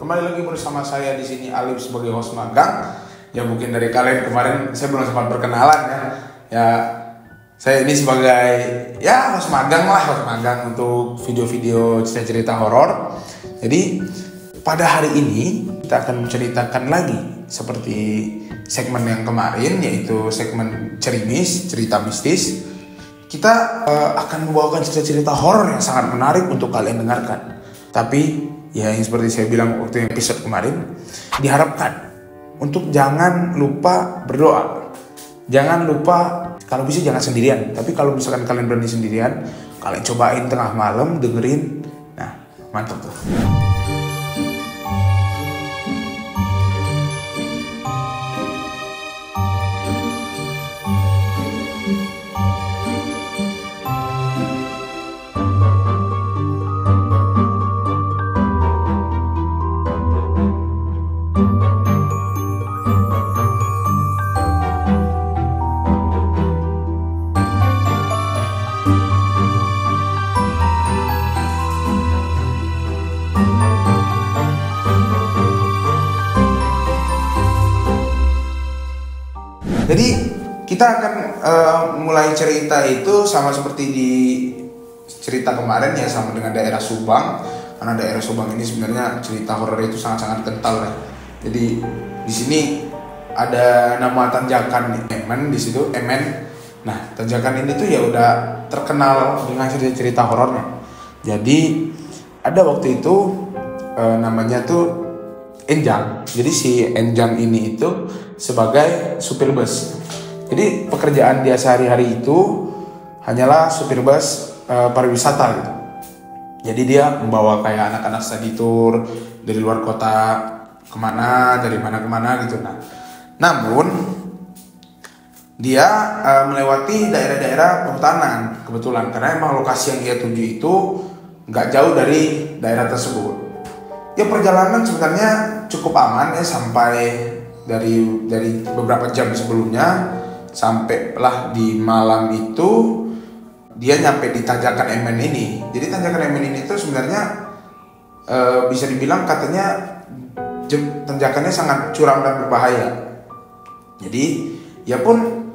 Kembali lagi bersama saya di sini Alif sebagai host magang. Ya mungkin dari kalian kemarin saya belum sempat perkenalan ya. Ya saya ini sebagai host magang untuk video-video cerita-cerita horor. Jadi pada hari ini kita akan menceritakan lagi seperti segmen yang kemarin, yaitu segmen Cerimis, cerita mistis. Kita akan membawakan cerita-cerita horor yang sangat menarik untuk kalian dengarkan. Tapi ya yang seperti saya bilang waktu episode kemarin, diharapkan untuk jangan lupa berdoa. Jangan lupa, kalau bisa jangan sendirian. Tapi kalau misalkan kalian berani sendirian, kalian cobain tengah malam dengerin. Nah, mantap tuh. Jadi kita akan mulai cerita itu sama seperti di cerita kemarin ya, sama dengan daerah Subang. Karena daerah Subang ini sebenarnya cerita horor itu sangat-sangat kental ya. Jadi di sini ada nama tanjakan Emen di situ, Emen. Nah, tanjakan ini tuh ya udah terkenal dengan cerita-cerita horornya. Jadi ada waktu itu namanya tuh Enjang. Jadi si Enjang ini itu sebagai supir bus. Jadi pekerjaan dia sehari-hari itu hanyalah supir bus pariwisata gitu. Jadi dia membawa kayak anak-anak study tour dari luar kota kemana, dari mana kemana gitu. Nah, namun dia melewati daerah-daerah perhutanan kebetulan, karena emang lokasi yang dia tuju itu nggak jauh dari daerah tersebut. Ya perjalanan sebenarnya cukup aman ya, sampai dari beberapa jam sebelumnya, sampailah di malam itu dia nyampe di tanjakan Emen ini. Jadi tanjakan Emen ini tuh sebenarnya bisa dibilang katanya tanjakannya sangat curam dan berbahaya. Jadi ya pun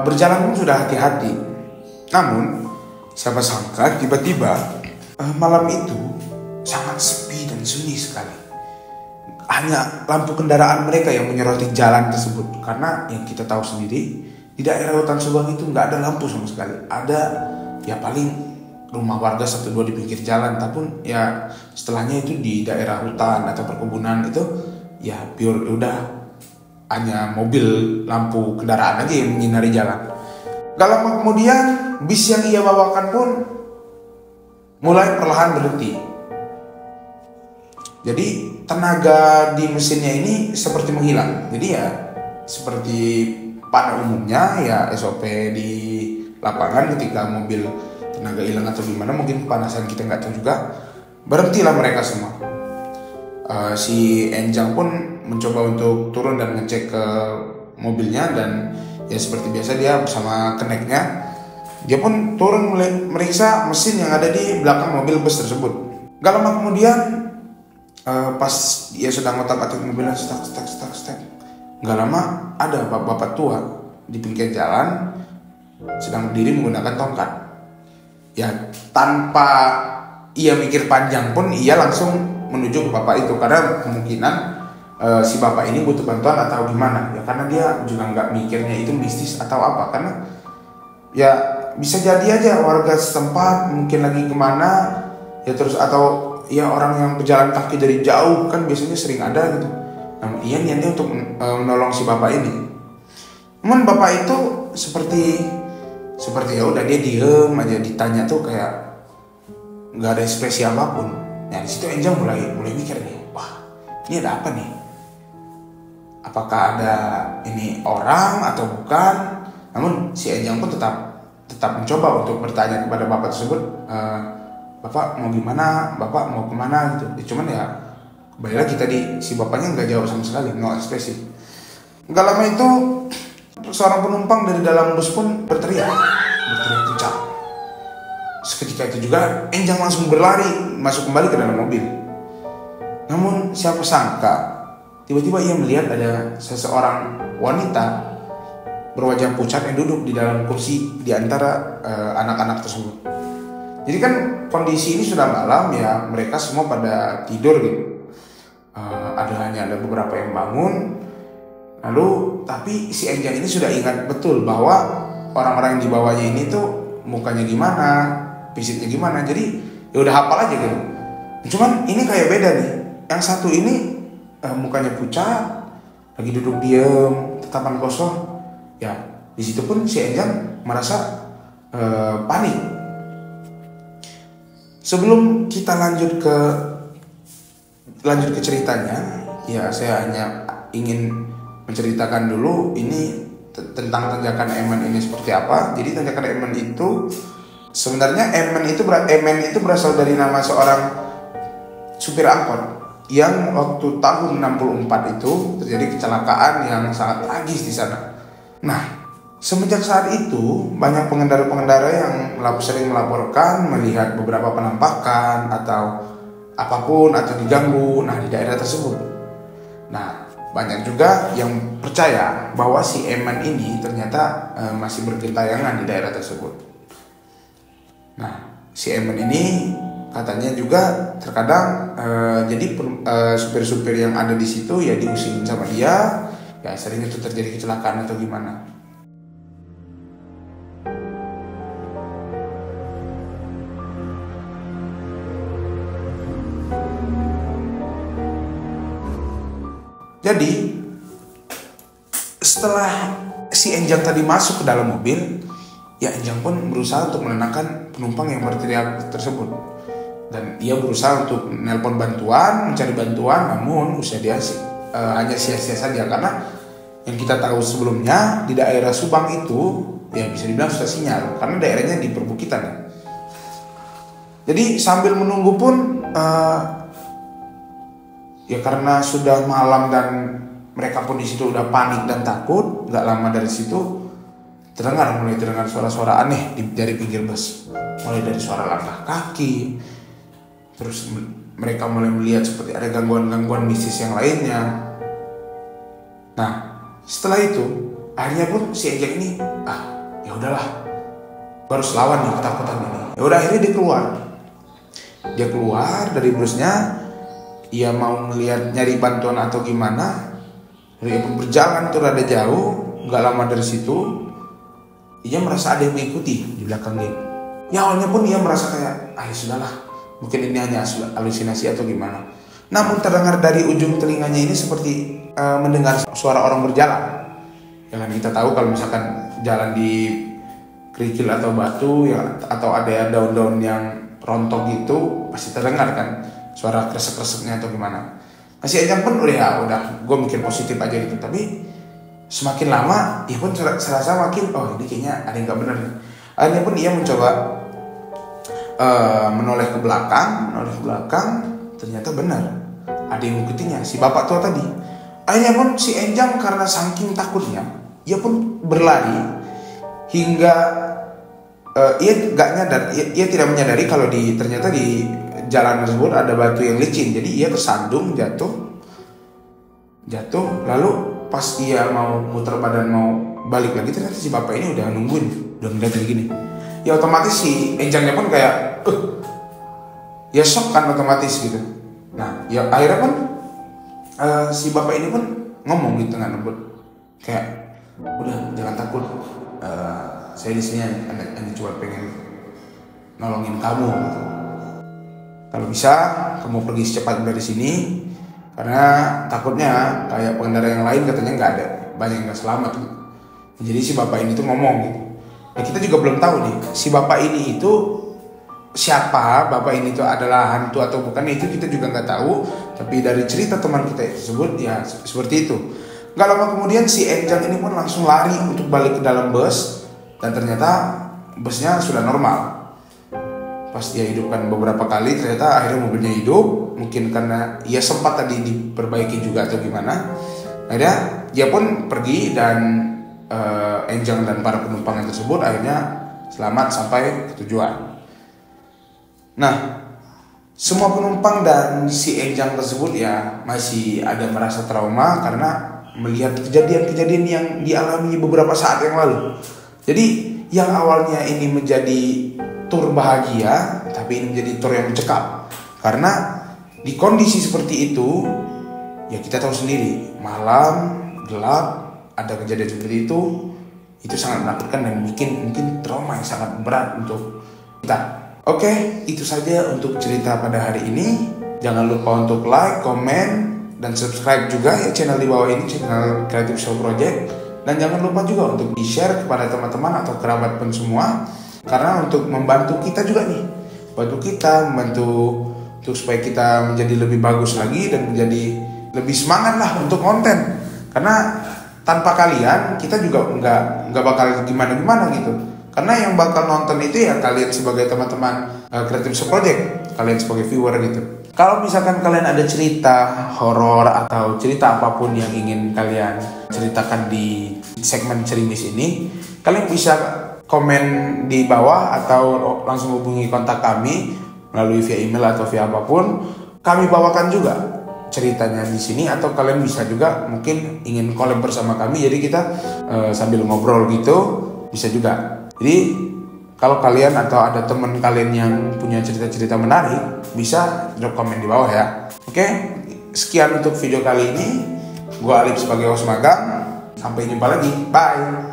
berjalan pun sudah hati-hati. Namun siapa sangka tiba-tiba malam itu sangat sepi dan sunyi sekali. Hanya lampu kendaraan mereka yang menyoroti jalan tersebut. Karena yang kita tahu sendiri, di daerah hutan Subang itu nggak ada lampu sama sekali. Ada ya paling rumah warga 1-2 di pinggir jalan. Tapi ya setelahnya itu di daerah hutan atau perkebunan itu ya pure udah hanya mobil lampu kendaraan aja yang menyinari jalan. Gak lama kemudian bis yang ia bawakan pun mulai perlahan berhenti. Jadi tenaga di mesinnya ini seperti menghilang. Jadi ya seperti pada umumnya ya SOP di lapangan ketika mobil tenaga hilang atau gimana, mungkin kepanasan kita nggak tahu juga, berhentilah mereka semua. Si Enjang pun mencoba untuk turun dan ngecek ke mobilnya, dan ya seperti biasa dia bersama keneknya, dia pun turun meriksa mesin yang ada di belakang mobil bus tersebut. Gak lama kemudian pas dia sedang ngotak-atik mobilnya, stak. Gak lama ada bapak-bapak tua di pinggir jalan sedang berdiri menggunakan tongkat. Ya tanpa ia mikir panjang pun ia langsung menuju ke bapak itu, karena kemungkinan si bapak ini butuh bantuan atau gimana ya, karena dia juga nggak mikirnya itu mistis atau apa, karena ya bisa jadi aja warga setempat mungkin lagi kemana ya, terus atau ya orang yang berjalan kaki dari jauh kan biasanya sering ada gitu. Nah, ia niatnya untuk menolong si bapak ini. Namun bapak itu seperti ya udah dia diem aja, ditanya tuh kayak nggak ada ekspresi apapun. Nah di situ Enjang mulai mikir nih, wah ini ada apa nih? Apakah ada ini orang atau bukan? Namun si Enjang pun tetap mencoba untuk bertanya kepada bapak tersebut. Bapak mau gimana? Bapak mau kemana gitu. Ya, cuman ya kembali lagi tadi si bapaknya nggak jawab sama sekali, no ekspresi. Nggak lama itu seorang penumpang dari dalam bus pun berteriak kencang. Seketika itu juga Enjang langsung berlari masuk kembali ke dalam mobil. Namun siapa sangka tiba-tiba ia melihat ada seseorang wanita berwajah pucat yang duduk di dalam kursi di antara anak-anak tersebut. Jadi kan kondisi ini sudah malam ya, mereka semua pada tidur gitu. Hanya ada beberapa yang bangun. Lalu tapi si Enjang ini sudah ingat betul bahwa orang-orang yang dibawanya ini tuh mukanya gimana, fisiknya gimana. Jadi ya udah hafal aja gitu. Cuman ini kayak beda nih. Yang satu ini mukanya pucat, lagi duduk diem, tatapan kosong. Ya, di situ pun si Enjang merasa panik. Sebelum kita lanjut ke ceritanya, ya saya hanya ingin menceritakan dulu ini tentang tanjakan Emen ini seperti apa. Jadi tanjakan Emen itu sebenarnya Emen itu berasal dari nama seorang supir angkot yang waktu tahun 64 itu terjadi kecelakaan yang sangat tragis di sana. Nah, semenjak saat itu banyak pengendara-pengendara yang sering melaporkan melihat beberapa penampakan atau apapun atau diganggu di daerah tersebut. Nah, banyak juga yang percaya bahwa si Emen ini ternyata masih bergentayangan di daerah tersebut. Nah, si Emen ini katanya juga terkadang jadi supir-supir yang ada di situ ya diusingin sama dia. Ya sering itu terjadi kecelakaan atau gimana. Jadi setelah si Enjang tadi masuk ke dalam mobil, ya Enjang pun berusaha untuk menenangkan penumpang yang berteriak tersebut. Dan ia berusaha untuk menelpon bantuan, mencari bantuan, namun usia dia hanya sia-sia saja karena yang kita tahu sebelumnya di daerah Subang itu ya bisa dibilang susah sinyal karena daerahnya di perbukitan. Jadi sambil menunggu pun ya karena sudah malam dan mereka pun di situ udah panik dan takut, nggak lama dari situ mulai terdengar suara-suara aneh dari pinggir bus, mulai dari suara langkah kaki, terus mereka mulai melihat seperti ada gangguan-gangguan mistis yang lainnya. Nah, setelah itu akhirnya pun si Enjang ini ya udahlah, baru lawan nih ketakutan ini. Ya udah akhirnya dia keluar dari busnya, ia mau melihat nyari bantuan atau gimana. Dia pun berjalan tuh rada jauh, nggak lama dari situ ia merasa ada yang mengikuti di belakang dia. Ya awalnya pun ia merasa kayak ya sudahlah, mungkin ini hanya halusinasi atau gimana. Namun terdengar dari ujung telinganya ini seperti mendengar suara orang berjalan. Ya kan kita tahu kalau misalkan jalan di kerikil atau batu ya, atau ada daun-daun yang rontok gitu pasti terdengar kan suara kresek-kreseknya atau gimana. Masih Enjang pun udah gue mikir positif aja gitu. Tapi semakin lama ia pun serasa makin ini kayaknya ada yang gak benar nih. Akhirnya pun ia mencoba menoleh ke belakang, ternyata benar ada yang mengikutinya, si bapak tua tadi. Akhirnya pun si Enjang karena saking takutnya, ia pun berlari hingga ia tidak menyadari kalau ternyata di jalan tersebut ada batu yang licin. Jadi ia tersandung jatuh. Lalu pas ia mau muter badan mau balik lagi, ternyata si bapak ini udah nungguin, udah ngeliat kayak gini. Ya otomatis si Enjangnya pun kayak ya shock kan otomatis gitu. Nah ya akhirnya pun si bapak ini pun ngomong di tengah lembut kayak udah jangan takut, saya di sini hanya cuma pengen nolongin kamu gitu. Kalau bisa kamu pergi secepatnya dari sini karena takutnya kayak pengendara yang lain katanya nggak ada, banyak yang nggak selamat gitu. Jadi si bapak ini tuh ngomong gitu. Nah kita juga belum tahu nih si bapak ini itu siapa, bapak ini tuh adalah hantu atau bukan, itu kita juga nggak tahu. Tapi dari cerita teman kita tersebut ya seperti itu. Gak lama kemudian si Enjang ini pun langsung lari untuk balik ke dalam bus dan ternyata busnya sudah normal. Pas dia hidupkan beberapa kali ternyata akhirnya mobilnya hidup, mungkin karena ia sempat tadi diperbaiki juga atau gimana. Akhirnya dia pun pergi dan Enjang dan para penumpang tersebut akhirnya selamat sampai ke tujuan. Nah, semua penumpang dan si Enjang tersebut ya masih ada merasa trauma karena melihat kejadian-kejadian yang dialami beberapa saat yang lalu. Jadi yang awalnya ini menjadi tur bahagia, tapi ini menjadi tur yang mencekam. Karena di kondisi seperti itu, ya kita tahu sendiri, malam, gelap, ada kejadian seperti itu sangat menakutkan dan bikin mungkin trauma yang sangat berat untuk kita. Oke, itu saja untuk cerita pada hari ini. Jangan lupa untuk like, komen, dan subscribe juga ya channel di bawah ini, channel Creative Show Project. Dan jangan lupa juga untuk di-share kepada teman-teman atau kerabat pun semua, karena untuk membantu kita juga nih, membantu untuk supaya kita menjadi lebih bagus lagi dan menjadi lebih semangat lah untuk konten. Karena tanpa kalian kita juga nggak bakal gimana gitu. Karena yang bakal nonton itu ya kalian sebagai teman-teman Creative Show Project, kalian sebagai viewer gitu. Kalau misalkan kalian ada cerita horor atau cerita apapun yang ingin kalian ceritakan di segmen Cerimis ini, kalian bisa komen di bawah atau langsung hubungi kontak kami melalui via email atau via apapun. Kami bawakan juga ceritanya di sini, atau kalian bisa juga mungkin ingin collab bersama kami, jadi kita sambil ngobrol gitu bisa juga. Jadi kalau kalian atau ada teman kalian yang punya cerita-cerita menarik, bisa drop komen di bawah ya. Oke, sekian untuk video kali ini. Gua Alip sebagai host magang. Sampai jumpa lagi. Bye.